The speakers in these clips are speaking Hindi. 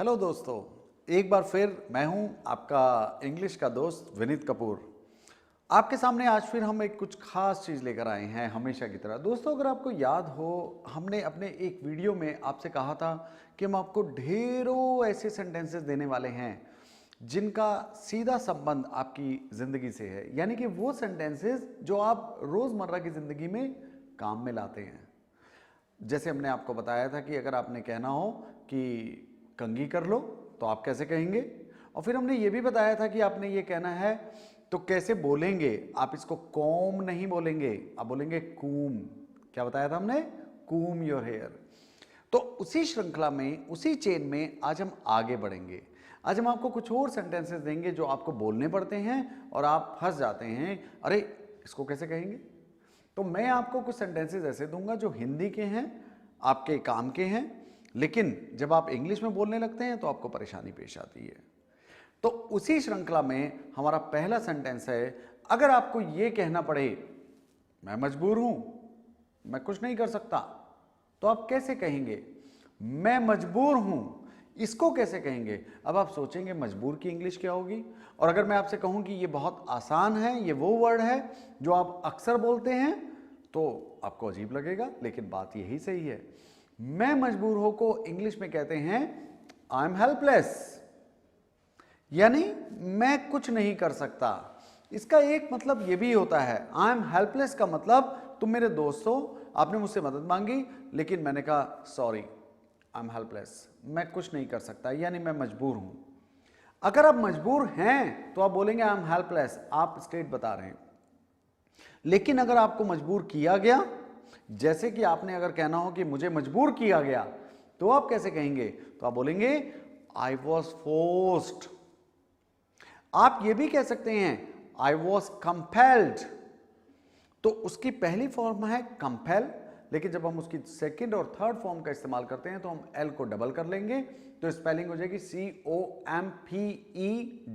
हेलो दोस्तों, एक बार फिर मैं हूं आपका इंग्लिश का दोस्त विनीत कपूर। आपके सामने आज फिर हम एक कुछ खास चीज़ लेकर आए हैं हमेशा की तरह। दोस्तों, अगर आपको याद हो, हमने अपने एक वीडियो में आपसे कहा था कि हम आपको ढेरों ऐसे सेंटेंसेस देने वाले हैं जिनका सीधा संबंध आपकी ज़िंदगी से है, यानी कि वो सेंटेंसेस जो आप रोज़मर्रा की ज़िंदगी में काम में लाते हैं। जैसे हमने आपको बताया था कि अगर आपने कहना हो कि कंघी कर लो तो आप कैसे कहेंगे, और फिर हमने ये भी बताया था कि आपने ये कहना है तो कैसे बोलेंगे। आप इसको कॉम नहीं बोलेंगे, आप बोलेंगे कूम। क्या बताया था हमने? कूम योर हेयर। तो उसी श्रृंखला में, उसी चेन में आज हम आगे बढ़ेंगे। आज हम आपको कुछ और सेंटेंसेस देंगे जो आपको बोलने पड़ते हैं और आप फंस जाते हैं, अरे इसको कैसे कहेंगे। तो मैं आपको कुछ सेंटेंसेस ऐसे दूंगा जो हिंदी के हैं, आपके काम के हैं, लेकिन जब आप इंग्लिश में बोलने लगते हैं तो आपको परेशानी पेश आती है। तो उसी श्रृंखला में हमारा पहला सेंटेंस है, अगर आपको यह कहना पड़े मैं मजबूर हूं, मैं कुछ नहीं कर सकता, तो आप कैसे कहेंगे? मैं मजबूर हूं, इसको कैसे कहेंगे? अब आप सोचेंगे मजबूर की इंग्लिश क्या होगी। और अगर मैं आपसे कहूं कि ये बहुत आसान है, ये वो वर्ड है जो आप अक्सर बोलते हैं, तो आपको अजीब लगेगा, लेकिन बात यही सही है। मैं मजबूर हो को इंग्लिश में कहते हैं आई एम हेल्पलेस, यानी मैं कुछ नहीं कर सकता। इसका एक मतलब यह भी होता है, आई एम हेल्पलेस का मतलब तुम मेरे दोस्त हो, आपने मुझसे मदद मांगी लेकिन मैंने कहा सॉरी, आई एम हेल्पलेस, मैं कुछ नहीं कर सकता, यानी मैं मजबूर हूं। अगर आप मजबूर हैं तो आप बोलेंगे आई एम हेल्पलेस, आप स्टेट बता रहे हैं। लेकिन अगर आपको मजबूर किया गया, जैसे कि आपने अगर कहना हो कि मुझे मजबूर किया गया, तो आप कैसे कहेंगे? तो आप बोलेंगे आई वॉज फोर्स्ड। आप ये भी कह सकते हैं आई वॉज कंपेल्ड। तो उसकी पहली फॉर्म है कंपेल, लेकिन जब हम उसकी सेकंड और थर्ड फॉर्म का इस्तेमाल करते हैं तो हम एल को डबल कर लेंगे, तो स्पेलिंग हो जाएगी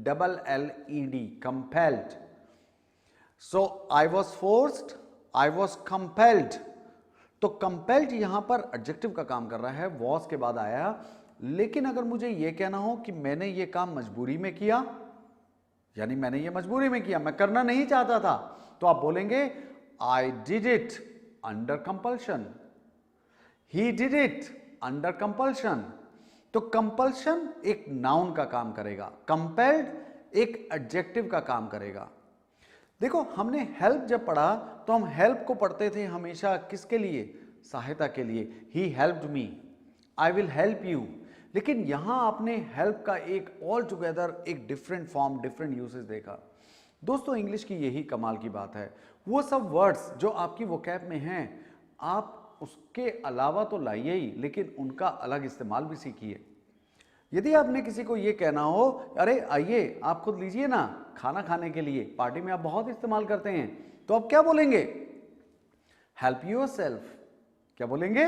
COMPELLED, compelled. So I was forced, I was compelled. तो कंपेल्ड यहां पर एडजेक्टिव का काम कर रहा है, वॉज के बाद आया। लेकिन अगर मुझे यह कहना हो कि मैंने यह काम मजबूरी में किया, यानी मैंने ये मजबूरी में किया, मैं करना नहीं चाहता था, तो आप बोलेंगे I did it under compulsion, he did it under compulsion. तो कंपल्शन एक नाउन का काम करेगा, कंपेल्ड एक एडजेक्टिव का काम करेगा। देखो, हमने हेल्प जब पढ़ा तो हम हेल्प को पढ़ते थे हमेशा किसके लिए? सहायता के लिए। He helped me, I will help you. लेकिन यहां आपने हेल्प का एक ऑल टुगेदर एक डिफरेंट फॉर्म, डिफरेंट यूसेज देखा। दोस्तों, इंग्लिश की यही कमाल की बात है, वो सब वर्ड्स जो आपकी वोकैब में हैं, आप उसके अलावा तो लाइए ही, लेकिन उनका अलग इस्तेमाल भी सीखिए। यदि आपने किसी को यह कहना हो अरे आइए आप खुद लीजिए ना खाना खाने के लिए, पार्टी में आप बहुत इस्तेमाल करते हैं, तो आप क्या बोलेंगे? Help yourself. क्या बोलेंगे?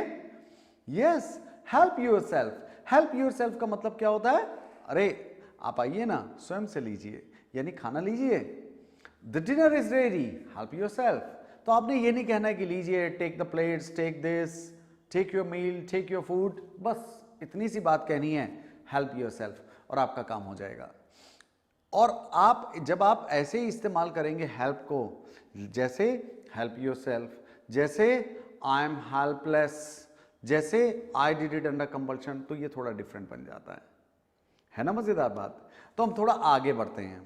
Yes, help yourself. Help yourself का मतलब क्या होता है? अरे आप आइए ना, स्वयं से लीजिए, यानी खाना लीजिए। The dinner is ready, help yourself. तो आपने ये नहीं कहना है कि लीजिए, take the plates, take this, take your meal, take your food, बस इतनी सी बात कहनी है, हेल्प योरसेल्फ, और आपका काम हो जाएगा। और आप जब आप ऐसे ही इस्तेमाल करेंगे हेल्प को, जैसे हेल्प योरसेल्फ, जैसे आई एम हेल्पलेस, जैसे I did it under compulsion, तो ये थोड़ा डिफरेंट बन जाता है ना मजेदार बात। तो हम थोड़ा आगे बढ़ते हैं।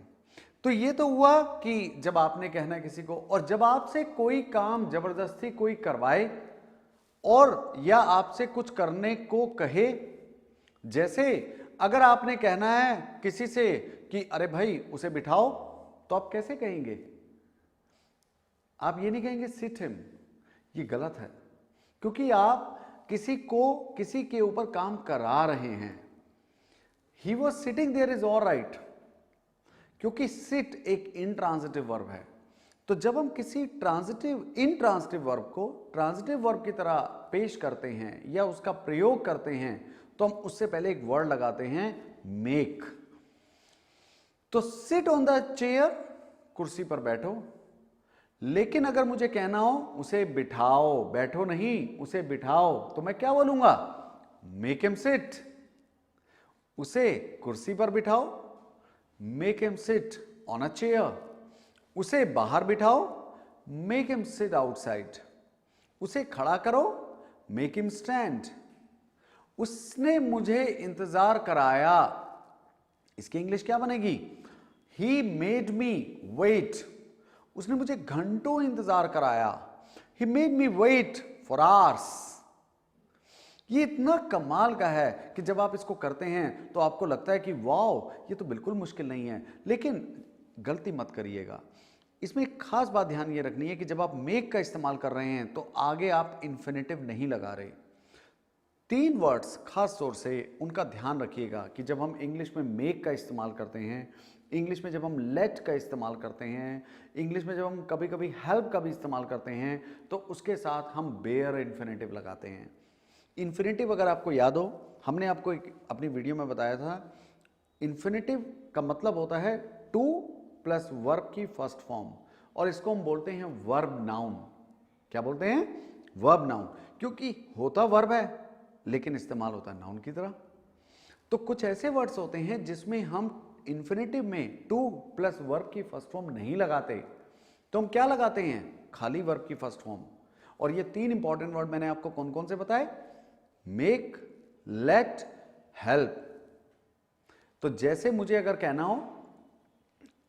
तो ये तो हुआ कि जब आपने कहना है किसी को, और जब आपसे कोई काम जबरदस्ती कोई करवाए और या आपसे कुछ करने को कहे, जैसे अगर आपने कहना है किसी से कि अरे भाई उसे बिठाओ, तो आप कैसे कहेंगे? आप ये नहीं कहेंगे सिट हिम, ये गलत है, क्योंकि आप किसी को किसी के ऊपर काम करा रहे हैं। He was sitting there is all right, क्योंकि सिट एक इंट्रांजिटिव वर्ब है। तो जब हम किसी इंट्रांजिटिव वर्ब को ट्रांजिटिव वर्ब की तरह पेश करते हैं या उसका प्रयोग करते हैं, तो हम उससे पहले एक वर्ड लगाते हैं मेक। तो सिट ऑन द चेयर, कुर्सी पर बैठो। लेकिन अगर मुझे कहना हो उसे बिठाओ, बैठो नहीं, उसे बिठाओ, तो मैं क्या बोलूंगा? Make him sit. उसे कुर्सी पर बिठाओ, make him sit on a chair. उसे बाहर बिठाओ, मेक हिम सिट आउटसाइड। उसे खड़ा करो, मेक हिम स्टैंड। उसने मुझे इंतजार कराया, इसकी इंग्लिश क्या बनेगी? He made me wait. उसने मुझे घंटों इंतजार कराया, he made me wait for hours. ये इतना कमाल का है कि जब आप इसको करते हैं तो आपको लगता है कि वाओ, ये तो बिल्कुल मुश्किल नहीं है। लेकिन गलती मत करिएगा, इसमें एक खास बात ध्यान ये रखनी है कि जब आप मेक का इस्तेमाल कर रहे हैं तो आगे आप इन्फिनेटिव नहीं लगा रहे। 3 वर्ड्स खास तौर से उनका ध्यान रखिएगा कि जब हम इंग्लिश में मेक का इस्तेमाल करते हैं, इंग्लिश में जब हम लेट का इस्तेमाल करते हैं, इंग्लिश में जब हम कभी कभी हेल्प का भी इस्तेमाल करते हैं, तो उसके साथ हम बेयर इन्फिनेटिव लगाते हैं। इन्फिनेटिव अगर आपको याद हो, हमने आपको अपनी वीडियो में बताया था, इन्फिनेटिव का मतलब होता है टू प्लस वर्ब की फर्स्ट फॉर्म, और इसको हम बोलते हैं वर्ब नाउन। क्या बोलते हैं? वर्ब नाउन, क्योंकि होता वर्ब है लेकिन इस्तेमाल होता है नाउन की तरह। तो कुछ ऐसे वर्ड्स होते हैं जिसमें हम इन्फिनेटिव में टू प्लस वर्ब की फर्स्ट फॉर्म नहीं लगाते, तो हम क्या लगाते हैं? खाली वर्ब की फर्स्ट फॉर्म। और ये 3 इंपॉर्टेंट वर्ड मैंने आपको कौन कौन से बताए? Make, let, help. तो जैसे मुझे अगर कहना हो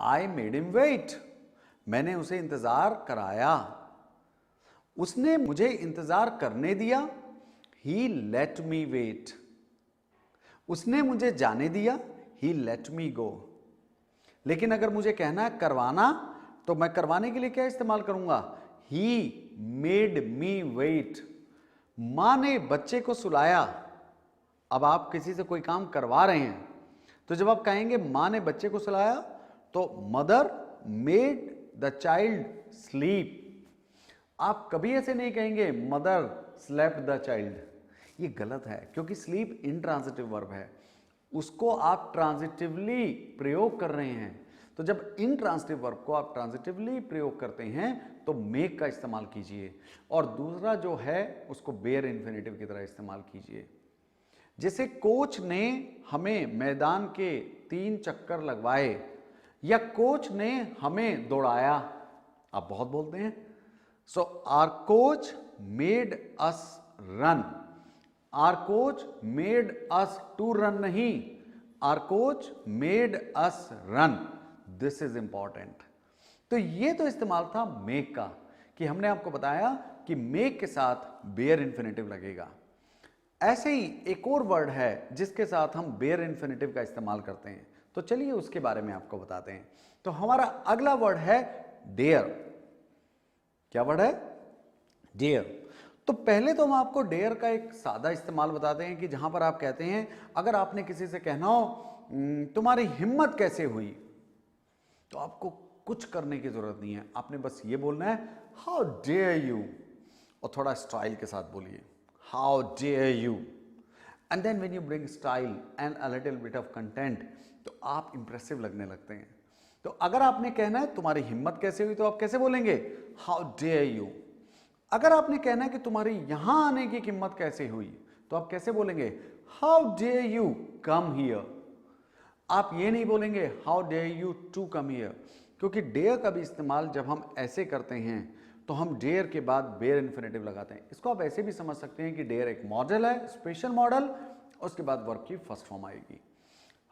आई मेड हिम वेट, मैंने उसे इंतजार कराया, उसने मुझे इंतजार करने दिया, ही लेट मी वेट, उसने मुझे जाने दिया, ही लेट मी गो। लेकिन अगर मुझे कहना है करवाना, तो मैं करवाने के लिए क्या इस्तेमाल करूंगा? He made me wait. मां ने बच्चे को सुलाया। अब आप किसी से कोई काम करवा रहे हैं, तो जब आप कहेंगे मां ने बच्चे को सुलाया, तो mother made the child sleep. आप कभी ऐसे नहीं कहेंगे मदर स्लेप्ट द चाइल्ड, ये गलत है, क्योंकि स्लीप इंट्रांजिटिव वर्ब है, उसको आप ट्रांजिटिवली प्रयोग कर रहे हैं। तो जब इंट्रांजिटिव वर्ब को आप ट्रांजिटिवली प्रयोग करते हैं तो मेक का इस्तेमाल कीजिए, और दूसरा जो है उसको बेयर इन्फिनेटिव की तरह इस्तेमाल कीजिए। जैसे कोच ने हमें मैदान के 3 चक्कर लगवाए, या कोच ने हमें दौड़ाया। आप बहुत बोलते हैं, so our coach made us run. Our coach made us to run नहीं, our coach made us run. This is important. तो ये तो इस्तेमाल था मेक का, कि हमने आपको बताया कि मेक के साथ बेयर इन्फिनेटिव लगेगा। ऐसे ही एक और वर्ड है जिसके साथ हम बेयर इन्फिनेटिव का इस्तेमाल करते हैं, तो चलिए उसके बारे में आपको बताते हैं। तो हमारा अगला वर्ड है डेयर। क्या वर्ड है? डेयर। तो पहले तो हम आपको डेयर का एक सादा इस्तेमाल बताते हैं कि जहां पर आप कहते हैं, अगर आपने किसी से कहना हो तुम्हारी हिम्मत कैसे हुई, तो आपको कुछ करने की जरूरत नहीं है, आपने बस ये बोलना है हाउ डेयर यू, और थोड़ा स्टाइल के साथ बोलिए how dare you, and then when you bring style and a little bit of content, तो आप इंप्रेसिव लगने लगते हैं। तो अगर आपने कहना है तुम्हारी हिम्मत कैसे हुई, तो आप कैसे बोलेंगे? How dare you. अगर आपने कहना है कि तुम्हारी यहां आने की हिम्मत कैसे हुई, तो आप कैसे बोलेंगे? How dare you come here. आप ये नहीं बोलेंगे how dare you to come here, क्योंकि डेयर का भी इस्तेमाल जब हम ऐसे करते हैं तो हम डेयर के बाद बेयर इन्फिनेटिव लगाते हैं। इसको आप ऐसे भी समझ सकते हैं कि डेयर एक मॉडल है, स्पेशल मॉडल, उसके बाद वर्ब की फर्स्ट फॉर्म आएगी।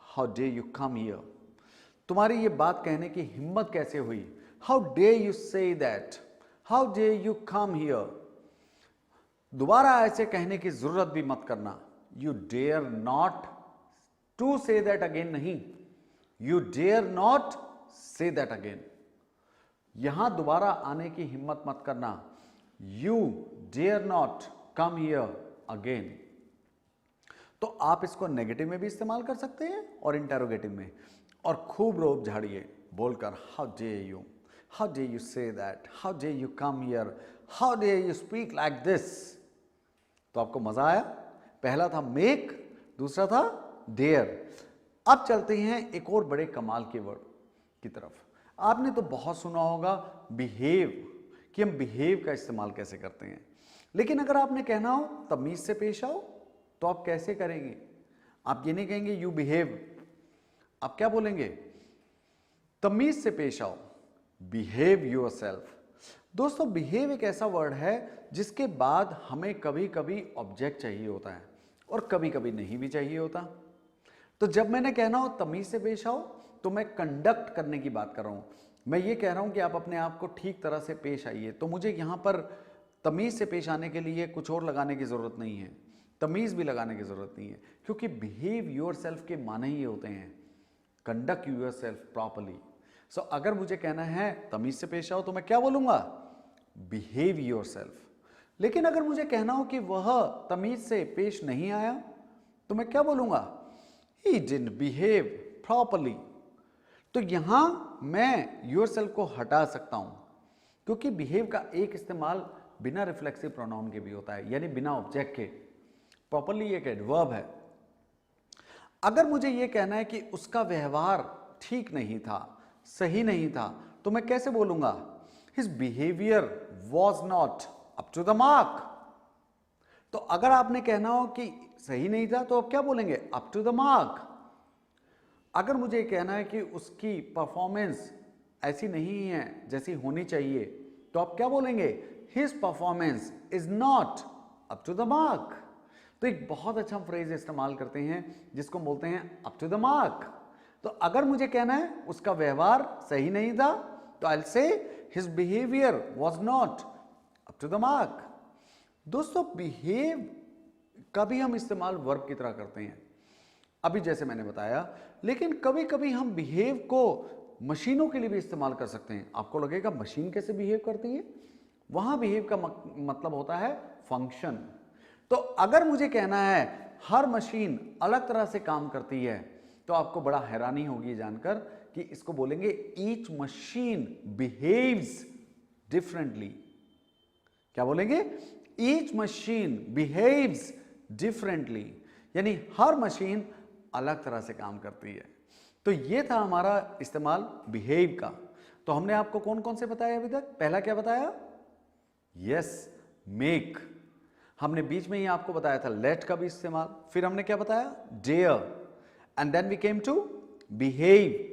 How dare you come here, तुम्हारी ये बात कहने की हिम्मत कैसे हुई? How dare you say that, how dare you come here. दोबारा ऐसे कहने की जरूरत भी मत करना, you dare not to say that again नहीं, you dare not say that again. यहां दोबारा आने की हिम्मत मत करना, you dare not come here again. तो आप इसको नेगेटिव में भी इस्तेमाल कर सकते हैं और इंटेरोगेटिव में, और खूब रोब झाड़िए बोलकर how dare you, how dare you say that, how dare you come here, how dare you speak like this. तो आपको मजा आया? पहला था मेक, दूसरा था डेयर। अब चलते हैं एक और बड़े कमाल के वर्ड की तरफ। आपने तो बहुत सुना होगा बिहेव, कि हम बिहेव का इस्तेमाल कैसे करते हैं, लेकिन अगर आपने कहना हो तमीज से पेश आओ, तो आप कैसे करेंगे? आप ये नहीं कहेंगे यू बिहेव, आप क्या बोलेंगे? तमीज से पेश आओ, बिहेव योरसेल्फ। दोस्तों बिहेव एक ऐसा वर्ड है जिसके बाद हमें कभी कभी ऑब्जेक्ट चाहिए होता है और कभी कभी नहीं भी चाहिए होता। तो जब मैंने कहना हो तमीज से पेश आओ तो मैं कंडक्ट करने की बात कर रहा हूं। मैं ये कह रहा हूं कि आप अपने आप को ठीक तरह से पेश आइए। तो मुझे यहां पर तमीज से पेश आने के लिए कुछ और लगाने की जरूरत नहीं है, तमीज भी लगाने की जरूरत नहीं है, क्योंकि बिहेव योरसेल्फ के माने ही होते हैं कंडक्ट योरसेल्फ प्रॉपर्ली। सो अगर मुझे कहना है तमीज से पेश आओ तो मैं क्या बोलूंगा? Behave yourself. लेकिन अगर मुझे कहना हो कि वह तमीज से पेश नहीं आया तो मैं क्या बोलूंगा? He didn't behave properly। तो यहां मैं योरसेल्फ को हटा सकता हूं, क्योंकि बिहेव का एक इस्तेमाल बिना रिफ्लेक्सिव प्रोनाउन के भी होता है, यानी बिना ऑब्जेक्ट के। प्रॉपरली एक एडवर्ब है। अगर मुझे यह कहना है कि उसका व्यवहार ठीक नहीं था, सही नहीं था, तो मैं कैसे बोलूंगा? His behavior was not up to the mark। तो अगर आपने कहना हो कि सही नहीं था तो आप क्या बोलेंगे? Up to the mark. अगर मुझे कहना है कि उसकी परफॉर्मेंस ऐसी नहीं है जैसी होनी चाहिए तो आप क्या बोलेंगे? His performance is not up to the mark. तो एक बहुत अच्छा फ्रेज इस्तेमाल करते हैं जिसको बोलते हैं अप टू द मार्क। तो अगर मुझे कहना है उसका व्यवहार सही नहीं था तो I will say his behaviour was not up to the mark. दोस्तों बिहेव का भी हम इस्तेमाल वर्ब की तरह करते हैं, अभी जैसे मैंने बताया। लेकिन कभी कभी हम बिहेव को मशीनों के लिए भी इस्तेमाल कर सकते हैं। आपको लगेगा मशीन कैसे बिहेव करती है? वहां बिहेव का मतलब होता है फंक्शन। तो अगर मुझे कहना है हर मशीन अलग तरह से काम करती है तो आपको बड़ा हैरानी होगी जानकर कि इसको बोलेंगे ईच मशीन बिहेव्स डिफरेंटली। क्या बोलेंगे? ईच मशीन बिहेव्स डिफरेंटली, यानी हर मशीन अलग तरह से काम करती है। तो ये था हमारा इस्तेमाल बिहेव का। तो हमने आपको कौन कौन से बताया अभी तक? पहला क्या बताया? Yes, make. हमने बीच में ही आपको बताया था लेट का भी इस्तेमाल। फिर हमने क्या बताया? Dare. And then we came to behave.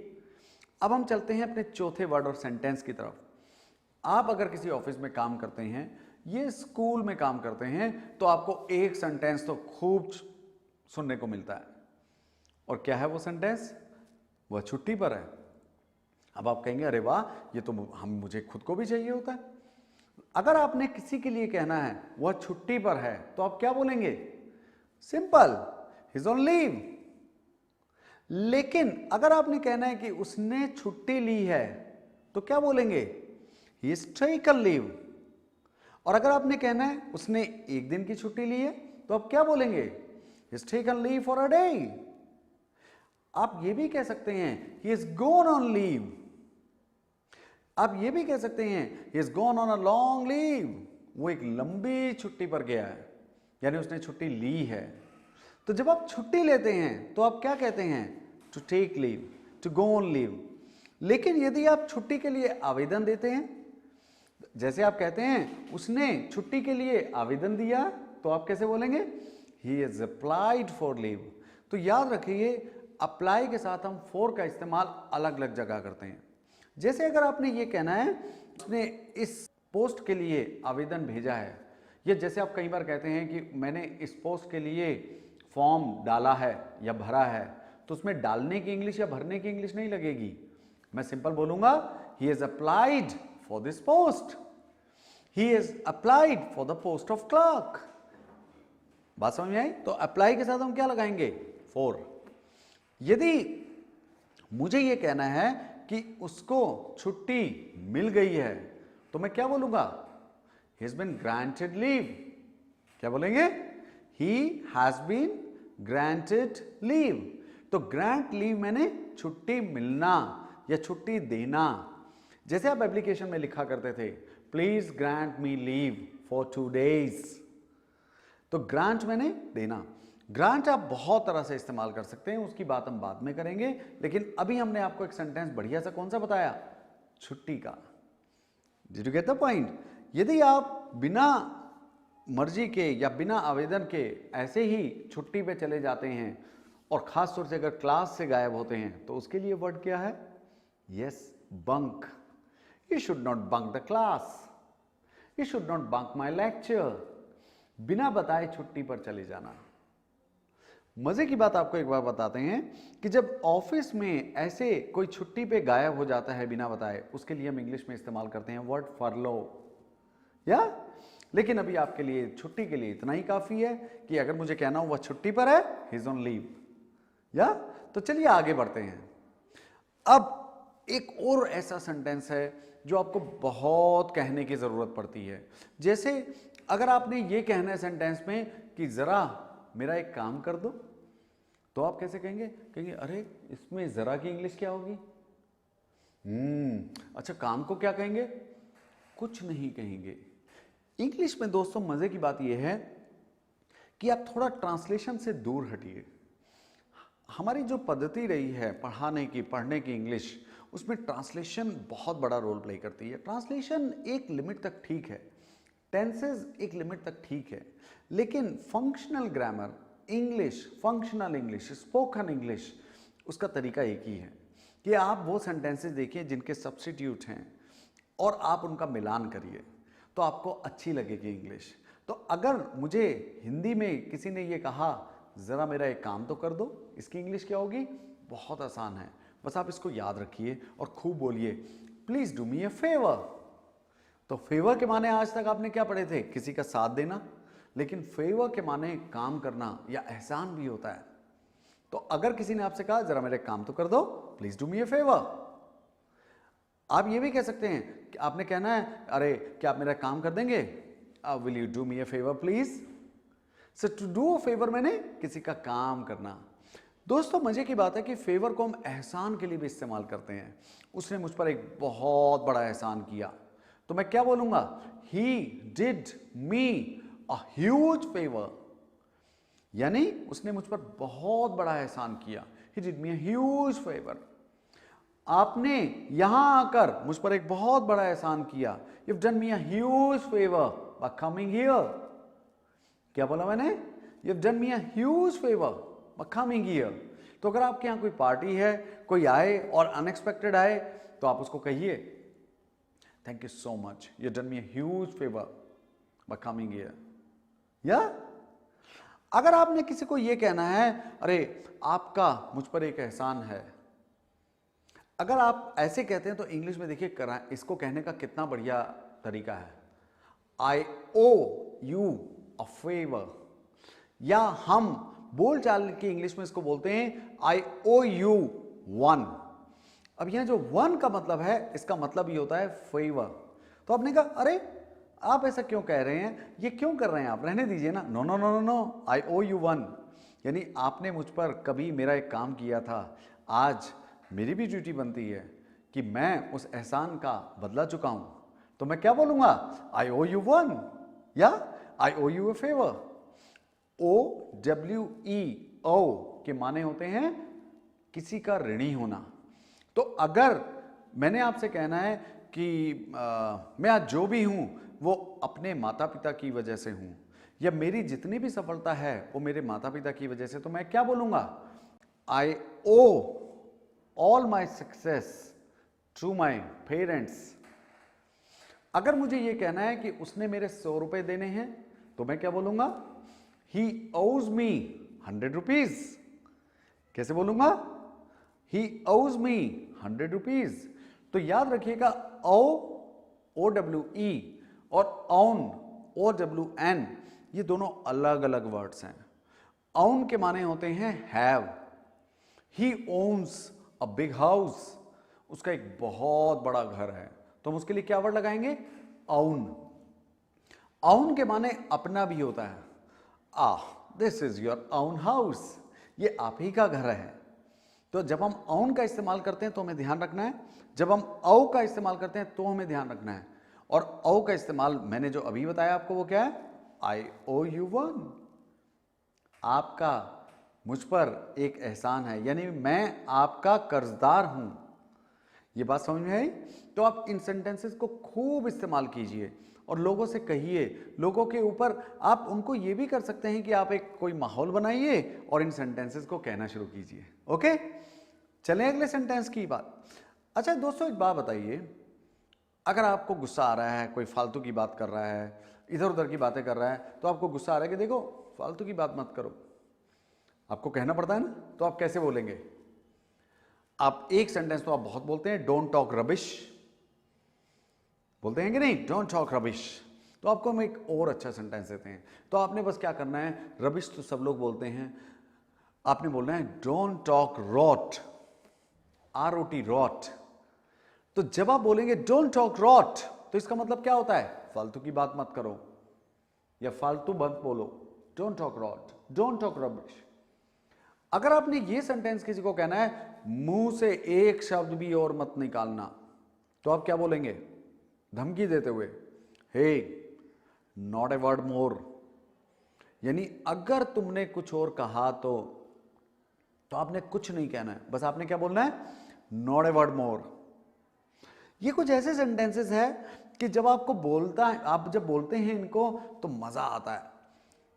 अब हम चलते हैं अपने चौथे वर्ड और सेंटेंस की तरफ। आप अगर किसी ऑफिस में काम करते हैं, ये स्कूल में काम करते हैं, तो आपको एक सेंटेंस तो खूब सुनने को मिलता है। और क्या है वो सेंटेंस? वह छुट्टी पर है। अब आप कहेंगे अरे वाह, ये तो मुझे खुद को भी चाहिए होता है। अगर आपने किसी के लिए कहना है वह छुट्टी पर है तो आप क्या बोलेंगे? Simple, he is on leave. लेकिन अगर आपने कहना है कि उसने छुट्टी ली है तो क्या बोलेंगे? He is taken leave. और अगर आपने कहना है उसने एक दिन की छुट्टी ली है तो आप क्या बोलेंगे? He is taken leave for a day. आप ये भी कह सकते हैं he is gone on leave. आप ये भी कह सकते हैं he is gone on a long leave. वो एक लंबी छुट्टी पर गया है, यानी उसने छुट्टी ली है। तो जब आप छुट्टी लेते हैं तो आप क्या कहते हैं? To take leave, to go on leave. लेकिन यदि आप छुट्टी के लिए आवेदन देते हैं, जैसे आप कहते हैं उसने छुट्टी के लिए आवेदन दिया, तो आप कैसे बोलेंगे? He is applied for leave. तो याद रखिए अप्लाई के साथ हम फॉर का इस्तेमाल अलग अलग जगह करते हैं। जैसे अगर आपने ये कहना है उसने इस पोस्ट के लिए आवेदन भेजा है, या जैसे आप कई बार कहते हैं कि मैंने इस पोस्ट के लिए फॉर्म डाला है या भरा है, तो उसमें डालने की इंग्लिश या भरने की इंग्लिश नहीं लगेगी। मैं सिंपल बोलूंगा he is applied for this post, he is applied for the post of clerk. बात समझ में आई? तो अप्लाई के साथ हम क्या लगाएंगे? फॉर। यदि मुझे यह कहना है कि उसको छुट्टी मिल गई है तो मैं क्या बोलूंगा? He has been granted leave. क्या बोलेंगे? He has been granted leave. तो ग्रांट लीव मैंने छुट्टी मिलना या छुट्टी देना। जैसे आप एप्लीकेशन में लिखा करते थे please grant me leave for 2 days, तो ग्रांट मैंने देना। ग्रांट आप बहुत तरह से इस्तेमाल कर सकते हैं, उसकी बात हम बाद में करेंगे। लेकिन अभी हमने आपको एक सेंटेंस बढ़िया सा कौन सा बताया? छुट्टी का। Did you get the point? यदि आप बिना मर्जी के या बिना आवेदन के ऐसे ही छुट्टी पे चले जाते हैं और खास तौर से अगर क्लास से गायब होते हैं तो उसके लिए वर्ड क्या है? Yes, bunk. You should not bunk the class, you should not bunk my lecture. बिना बताए छुट्टी पर चले जाना। मजे की बात आपको एक बार बताते हैं कि जब ऑफिस में ऐसे कोई छुट्टी पे गायब हो जाता है बिना बताए, उसके लिए हम इंग्लिश में इस्तेमाल करते हैं वर्ड फरलो, या? लेकिन अभी आपके लिए छुट्टी के लिए इतना ही काफी है कि अगर मुझे कहना हो वह छुट्टी पर है, ही इज ऑन लीव, या? तो चलिए आगे बढ़ते हैं। अब एक और ऐसा सेंटेंस है जो आपको बहुत कहने की जरूरत पड़ती है। जैसे अगर आपने ये कहना है सेंटेंस में कि जरा मेरा एक काम कर दो, तो आप कैसे कहेंगे? कहेंगे अरे इसमें जरा की इंग्लिश क्या होगी? अच्छा, काम को क्या कहेंगे? कुछ नहीं कहेंगे। इंग्लिश में दोस्तों मजे की बात यह है कि आप थोड़ा ट्रांसलेशन से दूर हटिए। हमारी जो पद्धति रही है पढ़ाने की, पढ़ने की इंग्लिश, उसमें ट्रांसलेशन बहुत बड़ा रोल प्ले करती है। ट्रांसलेशन एक लिमिट तक ठीक है, टेंसेज एक लिमिट तक ठीक है, लेकिन functional grammar English, functional English, spoken English, उसका तरीका एक ही है कि आप वो सेंटेंसेस देखिए जिनके सब्स्टिट्यूट हैं और आप उनका मिलान करिए, तो आपको अच्छी लगेगी इंग्लिश। तो अगर मुझे हिंदी में किसी ने ये कहा ज़रा मेरा एक काम तो कर दो, इसकी इंग्लिश क्या होगी? बहुत आसान है, बस आप इसको याद रखिए और खूब बोलिए, please do me a favour. तो फेवर के माने आज तक आपने क्या पढ़े थे? किसी का साथ देना, लेकिन फेवर के माने काम करना या एहसान भी होता है। तो अगर किसी ने आपसे कहा जरा मेरे काम तो कर दो, please do me a favour, आप ये भी कह सकते हैं कि आपने कहना है अरे क्या आप मेरा काम कर देंगे? Will you do me a favour please? So to do a favour मैंने किसी का काम करना। दोस्तों मजे की बात है कि फेवर को हम एहसान के लिए भी इस्तेमाल करते हैं। उसने मुझ पर एक बहुत बड़ा एहसान किया, तो मैं क्या बोलूंगा? He did me a huge favour, यानी उसने मुझ पर बहुत बड़ा एहसान किया। He did me a huge favour. आपने यहां आकर मुझ पर एक बहुत बड़ा एहसान किया। You've done me a huge favor by coming here. क्या बोला मैंने? You've done me a huge favor by coming here. तो अगर आपके यहां कोई पार्टी है, कोई आए और अनएक्सपेक्टेड आए, तो आप उसको कहिए thank you so much, you done me a huge favor by coming here. या अगर आपने किसी को यह कहना है अरे आपका मुझ पर एक एहसान है, अगर आप ऐसे कहते हैं तो इंग्लिश में देखिए इसको कहने का कितना बढ़िया तरीका है, आई ओ यू अ फेवर, या हम बोल चाल की इंग्लिश में इसको बोलते हैं आई ओ यू वन। अब यहां जो वन का मतलब है, इसका मतलब ये होता है फेवर। तो आपने कहा अरे आप ऐसा क्यों कह रहे हैं, ये क्यों कर रहे हैं आप, रहने दीजिए ना। No no no no no, I owe you one, यानी आपने मुझ पर कभी मेरा एक काम किया था, आज मेरी भी ड्यूटी बनती है कि मैं उस एहसान का बदला चुकाऊं। तो मैं क्या बोलूंगा? आई ओ यू वन, या I owe you a favour. O W E owe के माने होते हैं किसी का ऋणी होना। तो अगर मैंने आपसे कहना है कि मैं आज जो भी हूं वो अपने माता पिता की वजह से हूं, या मेरी जितनी भी सफलता है वो मेरे माता पिता की वजह से, तो मैं क्या बोलूंगा? I owe all my success to my parents. अगर मुझे यह कहना है कि उसने मेरे 100 रुपए देने हैं, तो मैं क्या बोलूंगा? ही ओज मी 100 रुपीज। कैसे बोलूंगा? ही ओज मी 100 रुपीज। तो याद रखिएगा ओ डब्ल्यू ई और ओन ओ डब्ल्यू एन, ये दोनों अलग अलग वर्ड्स हैं। ओन के माने होते हैं have. He owns a big house, उसका एक बहुत बड़ा घर है, तो हम उसके लिए क्या वर्ड लगाएंगे? ओन। ओन के माने अपना भी होता है। This is your own house, ये आप ही का घर है। तो जब हम ओन का इस्तेमाल करते हैं तो हमें ध्यान रखना है, जब हम ओ का इस्तेमाल करते हैं तो हमें ध्यान रखना है। और ओ का इस्तेमाल मैंने जो अभी बताया आपको वो क्या है? आई ओ यू वन, आपका मुझ पर एक एहसान है, यानी मैं आपका कर्जदार हूं। ये बात समझ में आई? तो आप इन सेंटेंसेस को खूब इस्तेमाल कीजिए और लोगों से कहिए, लोगों के ऊपर आप उनको ये भी कर सकते हैं कि आप एक कोई माहौल बनाइए और इन सेंटेंसेस को कहना शुरू कीजिए। ओके, चलें अगले सेंटेंस की बात। अच्छा दोस्तों, एक बात बताइए, अगर आपको गुस्सा आ रहा है, कोई फालतू की बात कर रहा है, इधर उधर की बातें कर रहा है, तो आपको गुस्सा आ रहा है कि देखो फालतू की बात मत करो, आपको कहना पड़ता है ना, तो आप कैसे बोलेंगे? आप एक सेंटेंस तो आप बहुत बोलते हैं, डोंट टॉक रबिश, बोलते हैं कि नहीं, डोंट टॉक रबिश। तो आपको हम एक और अच्छा सेंटेंस देते हैं, तो आपने बस क्या करना है, रबिश तो सब लोग बोलते हैं, आपने बोलना है don't talk rot, ROT, rot. तो जब आप बोलेंगे डोंट टॉक रॉट, तो इसका मतलब क्या होता है, फालतू की बात मत करो या फालतू मत बोलो, don't talk rot, don't talk rubbish. अगर आपने ये सेंटेंस किसी को कहना है, मुंह से एक शब्द भी और मत निकालना, तो आप क्या बोलेंगे, धमकी देते हुए, हे नॉट ए वर्ड मोर, यानी अगर तुमने कुछ और कहा तो आपने कुछ नहीं कहना है, बस आपने क्या बोलना है, नॉट ए वर्ड मोर। ये कुछ ऐसे सेंटेंसेस है कि जब आपको बोलता है, आप जब बोलते हैं इनको तो मजा आता है।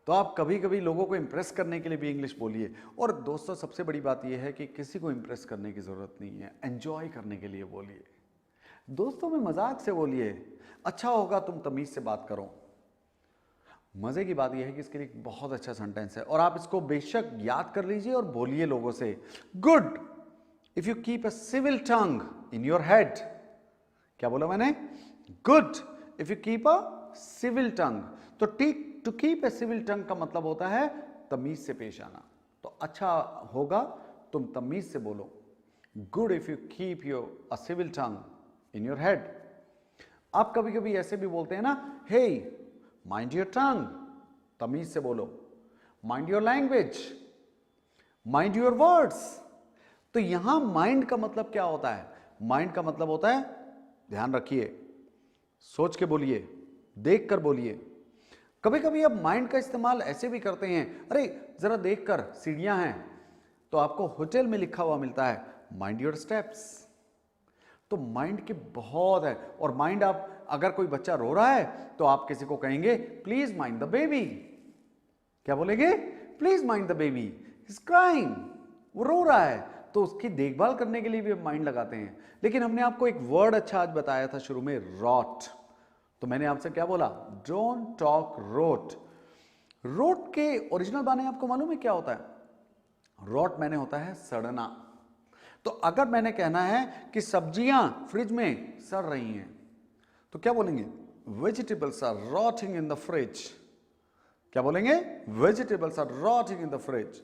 तो आप कभी कभी लोगों को इंप्रेस करने के लिए भी इंग्लिश बोलिए। और दोस्तों सबसे बड़ी बात यह है कि किसी को इंप्रेस करने की जरूरत नहीं है, एंजॉय करने के लिए बोलिए, दोस्तों में मजाक से बोलिए, अच्छा होगा तुम तमीज से बात करो। मजे की बात यह है कि इसके लिए एक बहुत अच्छा सेंटेंस है और आप इसको बेशक याद कर लीजिए और बोलिए लोगों से, good if you keep a civil tongue in your head. क्या बोला मैंने, good if you keep a civil tongue. तो to keep a civil tongue का मतलब होता है तमीज से पेश आना। तो अच्छा होगा तुम तमीज से बोलो, good if you keep your a civil tongue in your head. आप कभी कभी ऐसे भी बोलते हैं ना, हे माइंड योर टंग, तमीज से बोलो, mind your language, mind your words. तो यहां माइंड का मतलब क्या होता है, माइंड का मतलब होता है, ध्यान रखिए, सोच के बोलिए, देख कर बोलिए। कभी कभी आप माइंड का इस्तेमाल ऐसे भी करते हैं, अरे जरा देख कर, सीढ़ियां हैं तो आपको होटल में लिखा हुआ मिलता है माइंड योर स्टेप्स। तो माइंड के बहुत है। और माइंड, आप अगर कोई बच्चा रो रहा है तो आप किसी को कहेंगे प्लीज माइंड द बेबी। क्या बोलेंगे, please mind the baby, is crying, वो रो रहा है, तो उसकी देखभाल करने के लिए भी माइंड लगाते हैं। लेकिन हमने आपको एक वर्ड अच्छा आज बताया था शुरू में, रॉट। तो मैंने आपसे क्या बोला, डोंट टॉक रोट। रोट के ओरिजिनल माने आपको मालूम है क्या होता है, रॉट मैंने होता है सड़ना। तो अगर मैंने कहना है कि सब्जियां फ्रिज में सड़ रही हैं, तो क्या बोलेंगे, vegetables are rotting in the fridge. क्या बोलेंगे, vegetables are rotting in the fridge.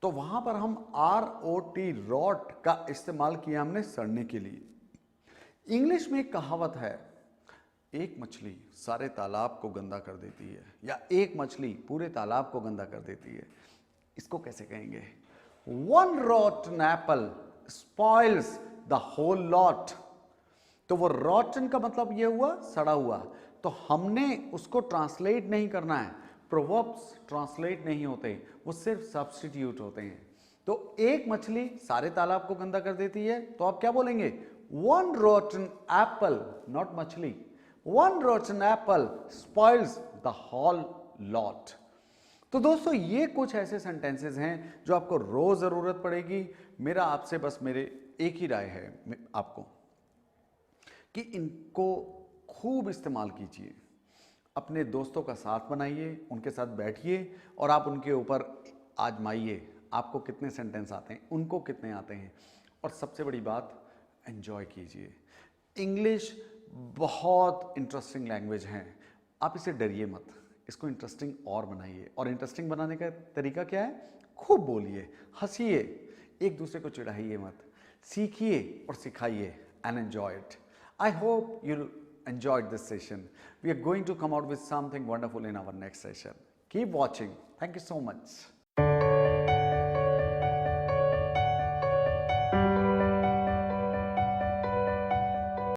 तो वहां पर हम ROT, रॉट का इस्तेमाल किया हमने सड़ने के लिए। इंग्लिश में एक कहावत है, एक मछली सारे तालाब को गंदा कर देती है, या एक मछली पूरे तालाब को गंदा कर देती है। इसको कैसे कहेंगे, one rotten apple spoils the whole lot. तो वो रॉटन का मतलब ये हुआ सड़ा हुआ। तो हमने उसको ट्रांसलेट नहीं करना है, प्रोवर्ब्स ट्रांसलेट नहीं होते, वो सिर्फ सब्स्टिट्यूट होते हैं। तो एक मछली सारे तालाब को गंदा कर देती है, तो आप क्या बोलेंगे, वन रॉटन एप्पल, नॉट मछली, one rotten apple spoils the whole lot. तो दोस्तों ये कुछ ऐसे सेंटेंसेस हैं जो आपको रोज जरूरत पड़ेगी। मेरा आपसे बस मेरे एक ही राय है आपको कि इनको खूब इस्तेमाल कीजिए, अपने दोस्तों का साथ बनाइए, उनके साथ बैठिए और आप उनके ऊपर आजमाइए, आपको कितने सेंटेंस आते हैं, उनको कितने आते हैं। और सबसे बड़ी बात, एंजॉय कीजिए। इंग्लिश बहुत इंटरेस्टिंग लैंग्वेज है, आप इसे डरिए मत, इसको इंटरेस्टिंग और बनाइए। और इंटरेस्टिंग बनाने का तरीका क्या है, खूब बोलिए, हंसिए, एक दूसरे को चिढ़ाइए मत, सीखिए और सिखाइए, and enjoy it. I hope you'll enjoy this session. We are going to come out with something wonderful in our next session. Keep watching. Thank you so much.